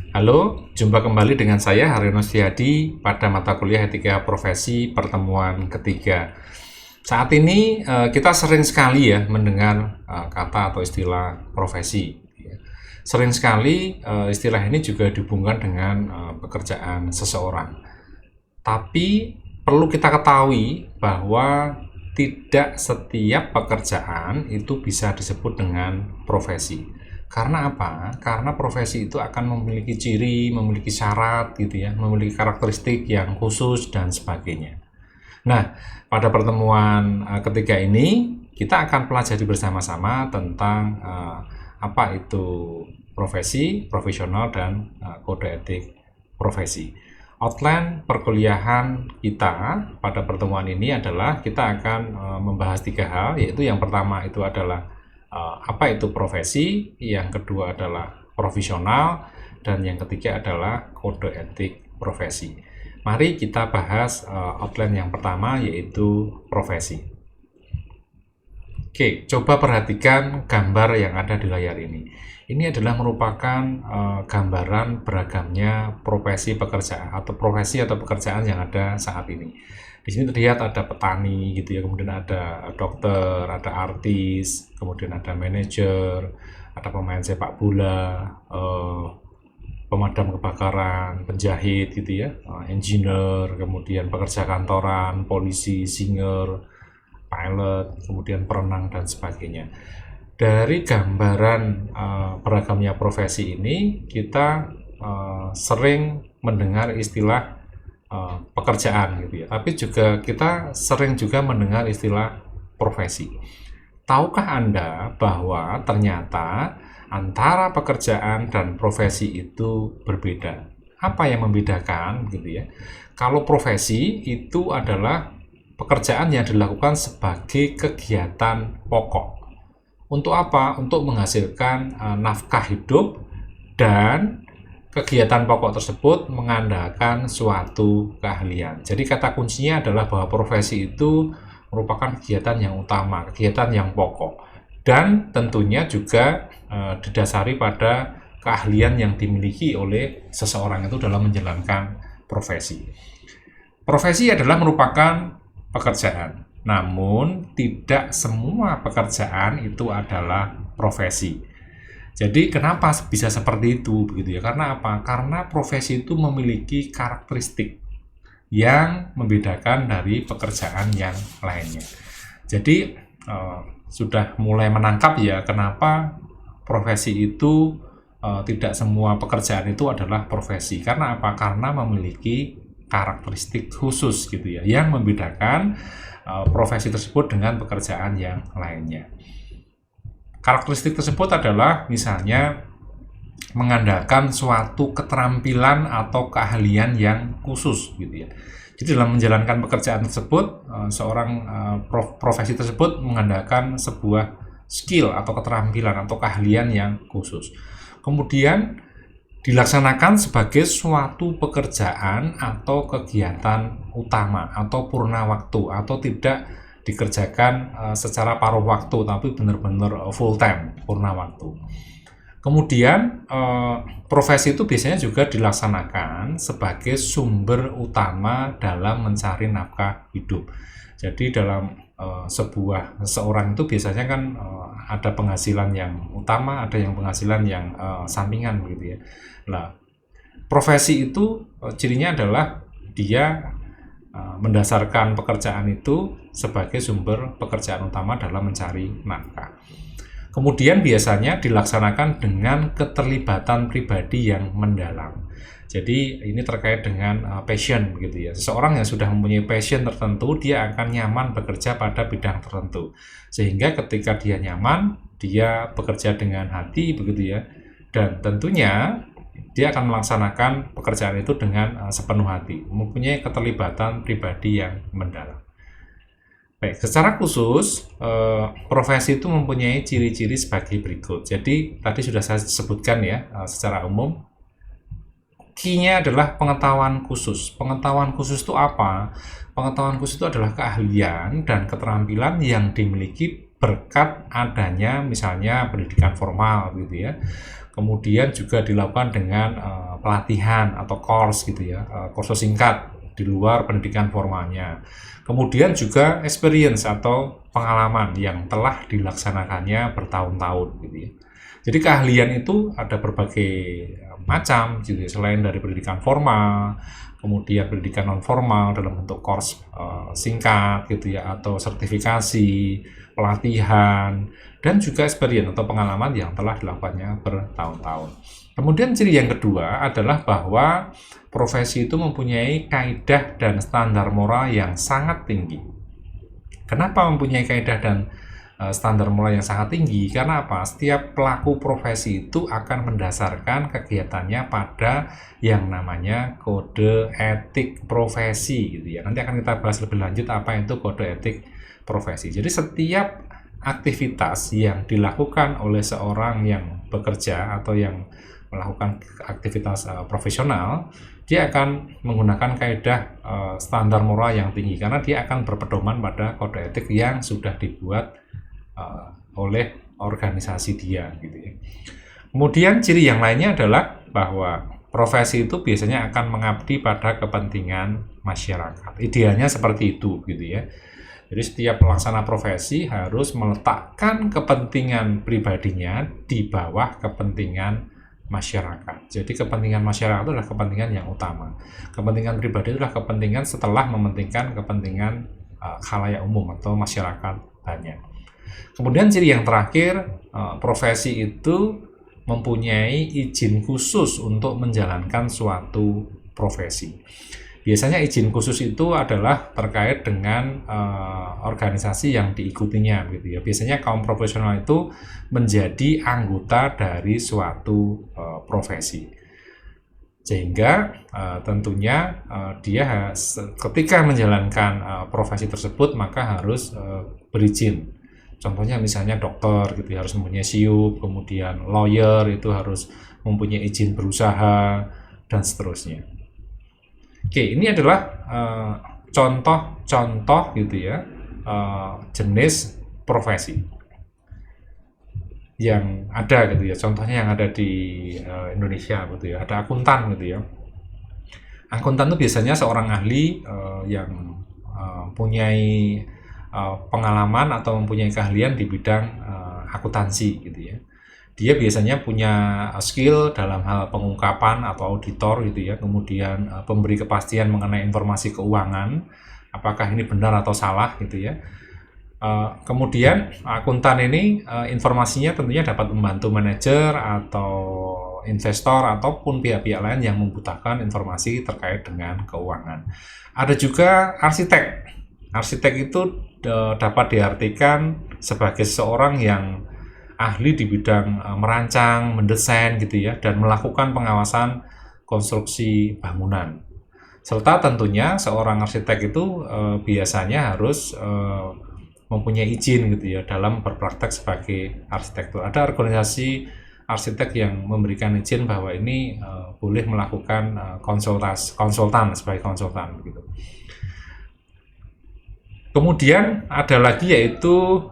Halo, jumpa kembali dengan saya Haryono Setiadi pada mata kuliah Etika Profesi pertemuan ketiga. Saat ini kita sering sekali ya mendengar kata atau istilah profesi. Sering sekali istilah ini juga dihubungkan dengan pekerjaan seseorang. Tapi perlu kita ketahui bahwa tidak setiap pekerjaan itu bisa disebut dengan profesi. Karena apa? Karena profesi itu akan memiliki ciri, memiliki syarat gitu ya, memiliki karakteristik yang khusus dan sebagainya. Nah, pada pertemuan ketiga ini kita akan pelajari bersama-sama tentang apa itu profesi, profesional dan kode etik profesi. Outline perkuliahan kita pada pertemuan ini adalah kita akan membahas tiga hal, yaitu yang pertama itu adalah apa itu profesi, yang kedua adalah profesional, dan yang ketiga adalah kode etik profesi. Mari kita bahas outline yang pertama, yaitu profesi. Oke, coba perhatikan gambar yang ada di layar ini. Ini adalah merupakan gambaran beragamnya profesi pekerjaan atau profesi atau pekerjaan yang ada saat ini. Di sini terlihat ada petani gitu ya, kemudian ada dokter, ada artis, kemudian ada manajer, ada pemain sepak bola, pemadam kebakaran, penjahit gitu ya, engineer, kemudian pekerja kantoran, polisi, singer, pilot, kemudian perenang dan sebagainya. Dari gambaran beragamnya profesi ini, kita sering mendengar istilah pekerjaan gitu ya, tapi juga kita sering juga mendengar istilah profesi. Tahukah Anda bahwa ternyata antara pekerjaan dan profesi itu berbeda? Apa yang membedakan gitu ya? Kalau profesi itu adalah pekerjaan yang dilakukan sebagai kegiatan pokok. Untuk apa? Untuk menghasilkan nafkah hidup, dan kegiatan pokok tersebut mengandalkan suatu keahlian. Jadi kata kuncinya adalah bahwa profesi itu merupakan kegiatan yang utama, kegiatan yang pokok, dan tentunya juga didasari pada keahlian yang dimiliki oleh seseorang itu dalam menjalankan profesi. Profesi adalah merupakan pekerjaan, namun tidak semua pekerjaan itu adalah profesi. Jadi kenapa bisa seperti itu begitu ya? Karena apa? Karena profesi itu memiliki karakteristik yang membedakan dari pekerjaan yang lainnya. Jadi sudah mulai menangkap ya kenapa profesi itu tidak semua pekerjaan itu adalah profesi. Karena apa? Karena memiliki karakteristik khusus gitu ya, yang membedakan profesi tersebut dengan pekerjaan yang lainnya. Karakteristik tersebut adalah misalnya mengandalkan suatu keterampilan atau keahlian yang khusus gitu ya. Jadi dalam menjalankan pekerjaan tersebut, seorang profesi tersebut mengandalkan sebuah skill atau keterampilan atau keahlian yang khusus. Kemudian dilaksanakan sebagai suatu pekerjaan atau kegiatan utama atau purna waktu, atau tidak dikerjakan secara paruh waktu tapi benar-benar full time, purna waktu. Kemudian profesi itu biasanya juga dilaksanakan sebagai sumber utama dalam mencari nafkah hidup. Jadi dalam seorang itu biasanya kan ada penghasilan yang utama, ada yang penghasilan yang sampingan gitu ya. Nah, profesi itu cirinya adalah dia mendasarkan pekerjaan itu sebagai sumber pekerjaan utama dalam mencari nafkah. Kemudian biasanya dilaksanakan dengan keterlibatan pribadi yang mendalam. Jadi ini terkait dengan passion gitu ya. Seseorang yang sudah mempunyai passion tertentu, dia akan nyaman bekerja pada bidang tertentu. Sehingga ketika dia nyaman, dia bekerja dengan hati begitu ya. Dan tentunya dia akan melaksanakan pekerjaan itu dengan sepenuh hati, mempunyai keterlibatan pribadi yang mendalam. Baik, secara khusus profesi itu mempunyai ciri-ciri sebagai berikut. Jadi tadi sudah saya sebutkan ya secara umum. Key-nya adalah pengetahuan khusus. Pengetahuan khusus itu apa? Pengetahuan khusus itu adalah keahlian dan keterampilan yang dimiliki berkat adanya misalnya pendidikan formal gitu ya. Kemudian juga dilakukan dengan pelatihan atau course gitu ya, kursus singkat di luar pendidikan formalnya. Kemudian juga experience atau pengalaman yang telah dilaksanakannya bertahun-tahun gitu ya. Jadi keahlian itu ada berbagai macam gitu ya, selain dari pendidikan formal, kemudian pendidikan non formal dalam bentuk course singkat gitu ya, atau sertifikasi, pelatihan, dan juga experience atau pengalaman yang telah dilakukannya bertahun-tahun. Kemudian ciri yang kedua adalah bahwa profesi itu mempunyai kaidah dan standar moral yang sangat tinggi. Kenapa mempunyai kaidah dan standar moral yang sangat tinggi? Karena apa? Setiap pelaku profesi itu akan mendasarkan kegiatannya pada yang namanya kode etik profesi gitu ya. Nanti akan kita bahas lebih lanjut apa itu kode etik profesi. Jadi setiap aktivitas yang dilakukan oleh seorang yang bekerja atau yang melakukan aktivitas profesional, dia akan menggunakan kaidah standar moral yang tinggi karena dia akan berpedoman pada kode etik yang sudah dibuat oleh organisasi dia gitu ya. Kemudian ciri yang lainnya adalah bahwa profesi itu biasanya akan mengabdi pada kepentingan masyarakat. Idealnya seperti itu gitu ya. Jadi setiap pelaksana profesi harus meletakkan kepentingan pribadinya di bawah kepentingan masyarakat. Jadi kepentingan masyarakat itu adalah kepentingan yang utama. Kepentingan pribadi itu adalah kepentingan setelah mementingkan kepentingan khalayak umum atau masyarakat banyak. Kemudian ciri yang terakhir, profesi itu mempunyai izin khusus untuk menjalankan suatu profesi. Biasanya izin khusus itu adalah terkait dengan organisasi yang diikutinya gitu ya. Biasanya kaum profesional itu menjadi anggota dari suatu profesi. Sehingga tentunya dia ketika menjalankan profesi tersebut maka harus berizin. Contohnya misalnya dokter gitu ya, harus mempunyai SIUP, kemudian lawyer itu harus mempunyai izin berusaha dan seterusnya. Oke, ini adalah contoh-contoh gitu ya, jenis profesi yang ada gitu ya. Contohnya yang ada di Indonesia gitu ya. Ada akuntan gitu ya. Akuntan itu biasanya seorang ahli yang mempunyai pengalaman atau mempunyai keahlian di bidang akuntansi gitu ya. Dia biasanya punya skill dalam hal pengungkapan atau auditor gitu ya, kemudian pemberi kepastian mengenai informasi keuangan, apakah ini benar atau salah gitu ya. Kemudian akuntan ini informasinya tentunya dapat membantu manajer atau investor ataupun pihak-pihak lain yang membutuhkan informasi terkait dengan keuangan. Ada juga arsitek. Arsitek itu dapat diartikan sebagai seorang yang ahli di bidang merancang, mendesain gitu ya, dan melakukan pengawasan konstruksi bangunan. Serta tentunya seorang arsitek itu biasanya harus mempunyai izin gitu ya dalam berpraktek sebagai arsitektur. Ada organisasi arsitek yang memberikan izin bahwa ini boleh melakukan konsultan sebagai konsultan gitu. Kemudian ada lagi yaitu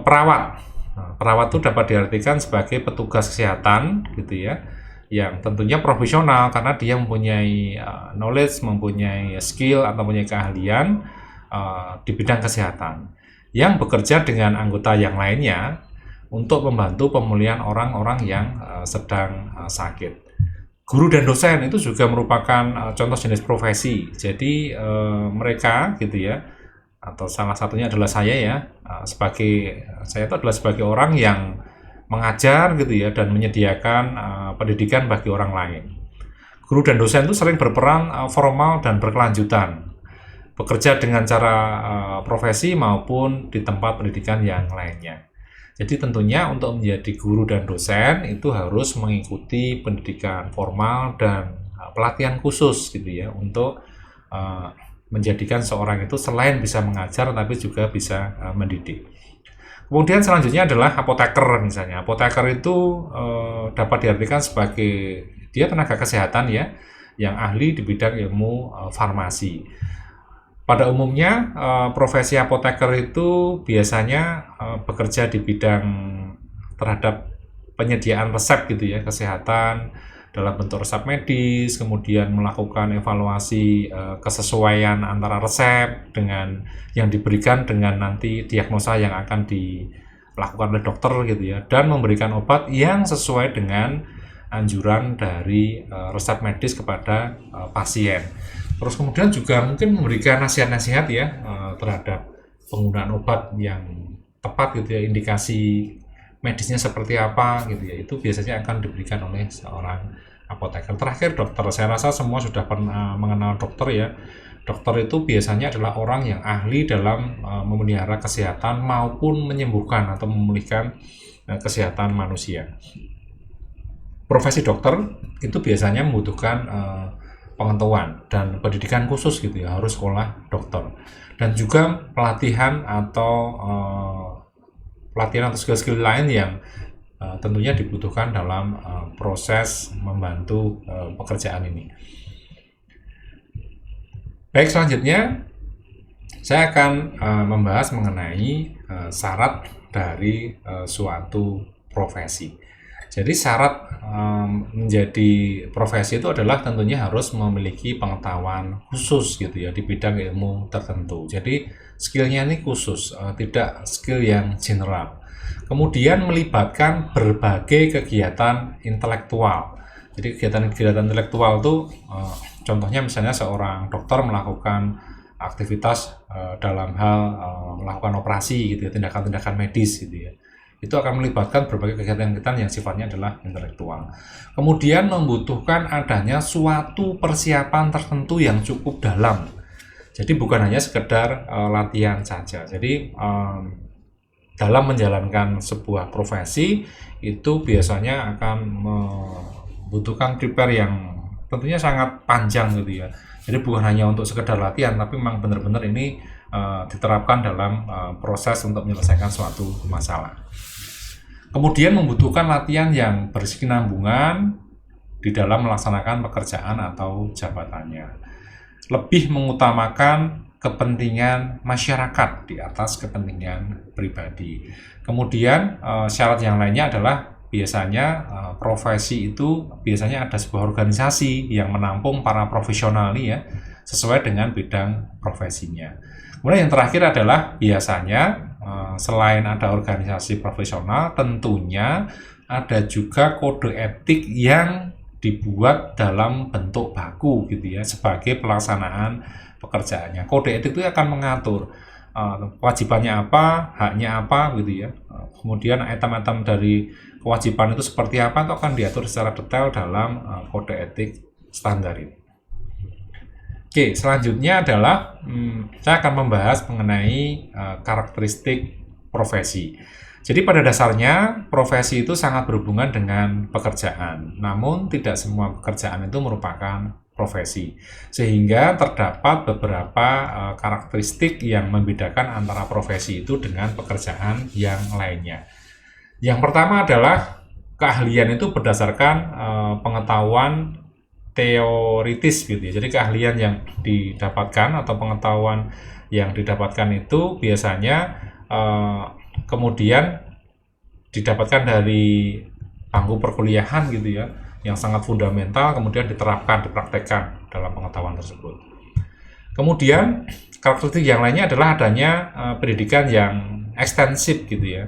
perawat. Perawat itu dapat diartikan sebagai petugas kesehatan gitu ya, yang tentunya profesional karena dia mempunyai knowledge, mempunyai skill atau mempunyai keahlian di bidang kesehatan yang bekerja dengan anggota yang lainnya untuk membantu pemulihan orang-orang yang sedang sakit. Guru dan dosen itu juga merupakan contoh jenis profesi. Jadi mereka gitu ya, atau salah satunya adalah saya ya, saya itu adalah sebagai orang yang mengajar gitu ya dan menyediakan pendidikan bagi orang lain. Guru dan dosen itu sering berperan formal dan berkelanjutan, bekerja dengan cara profesi maupun di tempat pendidikan yang lainnya. Jadi tentunya untuk menjadi guru dan dosen itu harus mengikuti pendidikan formal dan pelatihan khusus gitu ya untuk menjadikan seorang itu selain bisa mengajar tapi juga bisa mendidik. Kemudian selanjutnya adalah apoteker misalnya. Apoteker itu dapat diartikan sebagai dia tenaga kesehatan ya, yang ahli di bidang ilmu farmasi. Pada umumnya profesi apoteker itu biasanya bekerja di bidang terhadap penyediaan resep gitu ya, kesehatan dalam bentuk resep medis, kemudian melakukan evaluasi kesesuaian antara resep dengan yang diberikan dengan nanti diagnosa yang akan dilakukan oleh dokter gitu ya, dan memberikan obat yang sesuai dengan anjuran dari resep medis kepada pasien. Terus kemudian juga mungkin memberikan nasihat-nasihat ya terhadap penggunaan obat yang tepat gitu ya, indikasi medisnya seperti apa gitu ya, itu biasanya akan diberikan oleh seorang apoteker. Terakhir dokter, saya rasa semua sudah pernah mengenal dokter ya. Dokter itu biasanya adalah orang yang ahli dalam memelihara kesehatan maupun menyembuhkan atau memulihkan kesehatan manusia. Profesi dokter itu biasanya membutuhkan pengetahuan dan pendidikan khusus gitu ya, harus sekolah dokter, dan juga pelatihan atau skill-skill lain yang tentunya dibutuhkan dalam proses membantu pekerjaan ini. Baik, selanjutnya saya akan membahas mengenai syarat dari suatu profesi. Jadi syarat menjadi profesi itu adalah tentunya harus memiliki pengetahuan khusus gitu ya di bidang ilmu tertentu. Jadi skillnya ini khusus, tidak skill yang general. Kemudian melibatkan berbagai kegiatan intelektual. Jadi kegiatan intelektual itu contohnya misalnya seorang dokter melakukan aktivitas dalam hal melakukan operasi gitu ya, tindakan-tindakan medis gitu ya. Itu akan melibatkan berbagai kegiatan-kegiatan yang sifatnya adalah intelektual. Kemudian membutuhkan adanya suatu persiapan tertentu yang cukup dalam. Jadi bukan hanya sekedar latihan saja. Jadi dalam menjalankan sebuah profesi itu biasanya akan membutuhkan prepare yang tentunya sangat panjang gitu ya. Jadi bukan hanya untuk sekedar latihan, tapi memang benar-benar ini diterapkan dalam proses untuk menyelesaikan suatu masalah. Kemudian membutuhkan latihan yang berkesinambungan di dalam melaksanakan pekerjaan atau jabatannya. Lebih mengutamakan kepentingan masyarakat di atas kepentingan pribadi. Kemudian syarat yang lainnya adalah biasanya profesi itu biasanya ada sebuah organisasi yang menampung para profesional nih ya, sesuai dengan bidang profesinya. Kemudian yang terakhir adalah biasanya selain ada organisasi profesional, tentunya ada juga kode etik yang dibuat dalam bentuk baku gitu ya, sebagai pelaksanaan pekerjaannya. Kode etik itu akan mengatur kewajibannya apa, haknya apa gitu ya. Kemudian item-item dari kewajiban itu seperti apa, itu akan diatur secara detail dalam kode etik standar ini. Oke, selanjutnya adalah saya akan membahas mengenai karakteristik profesi. Jadi pada dasarnya profesi itu sangat berhubungan dengan pekerjaan, namun tidak semua pekerjaan itu merupakan profesi. Sehingga terdapat beberapa karakteristik yang membedakan antara profesi itu dengan pekerjaan yang lainnya. Yang pertama adalah keahlian itu berdasarkan pengetahuan teoritis gitu ya. Jadi keahlian yang didapatkan atau pengetahuan yang didapatkan itu biasanya kemudian didapatkan dari bangku perkuliahan gitu ya, yang sangat fundamental, kemudian diterapkan, dipraktekkan dalam pengetahuan tersebut. Kemudian karakteristik yang lainnya adalah adanya pendidikan yang ekstensif gitu ya.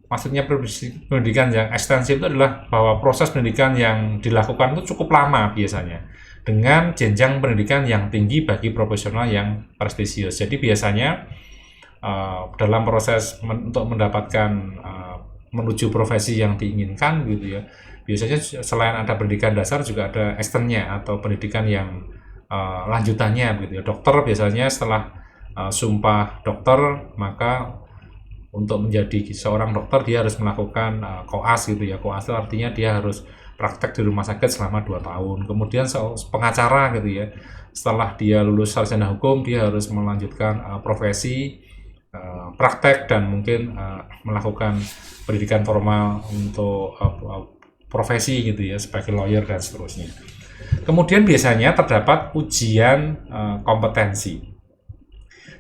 Maksudnya pendidikan yang ekstensif itu adalah bahwa proses pendidikan yang dilakukan itu cukup lama biasanya, dengan jenjang pendidikan yang tinggi bagi profesional yang prestisius. Jadi biasanya dalam proses untuk mendapatkan menuju profesi yang diinginkan gitu ya, biasanya selain ada pendidikan dasar juga ada eksternnya atau pendidikan yang lanjutannya gitu ya. Dokter biasanya setelah sumpah dokter, maka untuk menjadi seorang dokter dia harus melakukan koas gitu ya. Koas itu artinya dia harus praktek di rumah sakit selama 2 tahun. Kemudian pengacara gitu ya, setelah dia lulus sarjana hukum, dia harus melanjutkan profesi, praktek, dan mungkin melakukan pendidikan formal untuk profesi gitu ya, sebagai lawyer dan seterusnya. Kemudian biasanya terdapat ujian kompetensi.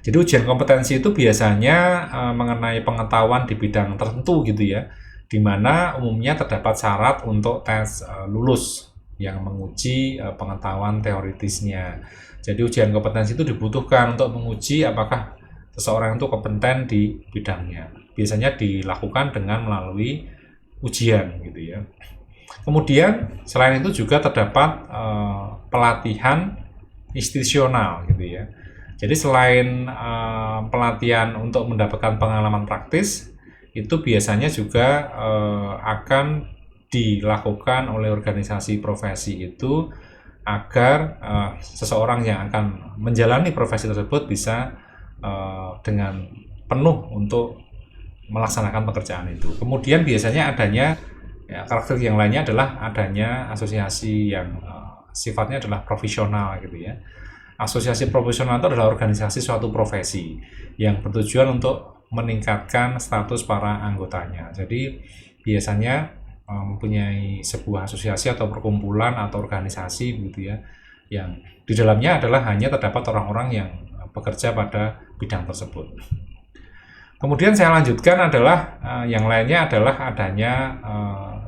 Jadi ujian kompetensi itu biasanya mengenai pengetahuan di bidang tertentu gitu ya, di mana umumnya terdapat syarat untuk tes lulus yang menguji pengetahuan teoritisnya. Jadi ujian kompetensi itu dibutuhkan untuk menguji apakah seseorang itu kompeten di bidangnya. Biasanya dilakukan dengan melalui ujian gitu ya. Kemudian selain itu juga terdapat pelatihan institusional gitu ya. Jadi selain pelatihan untuk mendapatkan pengalaman praktis, itu biasanya juga akan dilakukan oleh organisasi profesi itu agar seseorang yang akan menjalani profesi tersebut bisa dengan penuh untuk melaksanakan pekerjaan itu. Kemudian biasanya adanya karakteristik yang lainnya adalah adanya asosiasi yang sifatnya adalah profesional gitu ya. Asosiasi profesional itu adalah organisasi suatu profesi yang bertujuan untuk meningkatkan status para anggotanya. Jadi biasanya mempunyai sebuah asosiasi atau perkumpulan atau organisasi gitu ya, yang di dalamnya adalah hanya terdapat orang-orang yang bekerja pada bidang tersebut. Kemudian saya lanjutkan adalah yang lainnya adalah adanya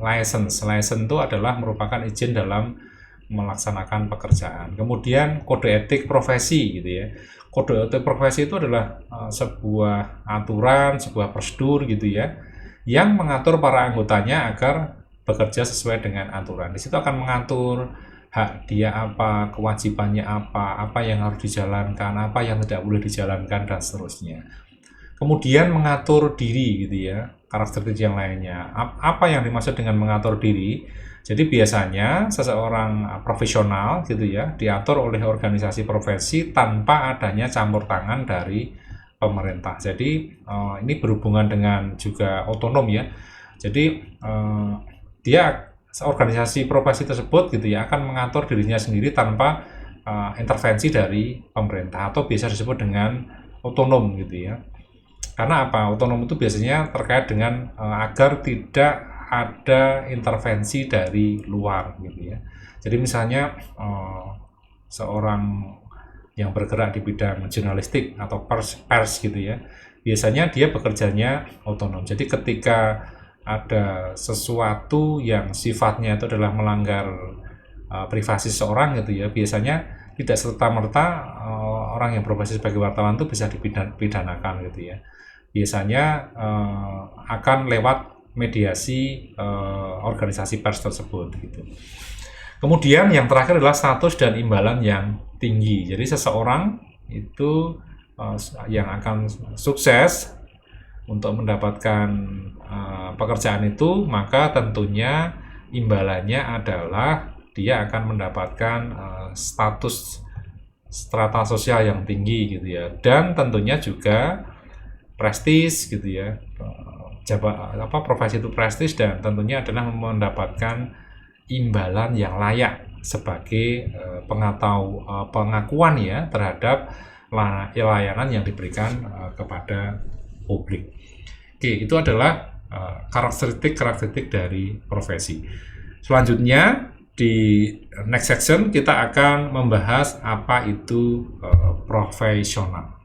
license. License itu adalah merupakan izin dalam melaksanakan pekerjaan. Kemudian kode etik profesi gitu ya. Kode etik profesi itu adalah sebuah aturan, sebuah prosedur gitu ya, yang mengatur para anggotanya agar bekerja sesuai dengan aturan. Di situ akan mengatur hak dia apa, kewajibannya apa yang harus dijalankan, apa yang tidak boleh dijalankan, dan seterusnya. Kemudian mengatur diri gitu ya, karakteristik yang lainnya. Apa yang dimaksud dengan mengatur diri? Jadi biasanya seseorang profesional gitu ya, diatur oleh organisasi profesi tanpa adanya campur tangan dari pemerintah. Jadi ini berhubungan dengan juga otonom ya. Jadi dia organisasi profesi tersebut gitu ya akan mengatur dirinya sendiri tanpa intervensi dari pemerintah, atau biasa disebut dengan otonom gitu ya. Karena apa? Otonom itu biasanya terkait dengan agar tidak ada intervensi dari luar gitu ya. Jadi misalnya seorang yang bergerak di bidang jurnalistik atau pers gitu ya, biasanya dia bekerjanya otonom. Jadi ketika ada sesuatu yang sifatnya itu adalah melanggar privasi seseorang gitu ya, biasanya tidak serta-merta orang yang berprofesi sebagai wartawan itu bisa dipidanakan gitu ya. Biasanya akan lewat mediasi organisasi pers tersebut gitu. Kemudian yang terakhir adalah status dan imbalan yang tinggi. Jadi seseorang itu yang akan sukses untuk mendapatkan pekerjaan itu, maka tentunya imbalannya adalah dia akan mendapatkan status strata sosial yang tinggi gitu ya, dan tentunya juga prestis gitu ya. Profesi itu prestis dan tentunya adalah mendapatkan imbalan yang layak sebagai pengakuan ya terhadap layanan yang diberikan kepada publik. Oke, itu adalah karakteristik dari profesi. Selanjutnya di next section kita akan membahas apa itu profesional.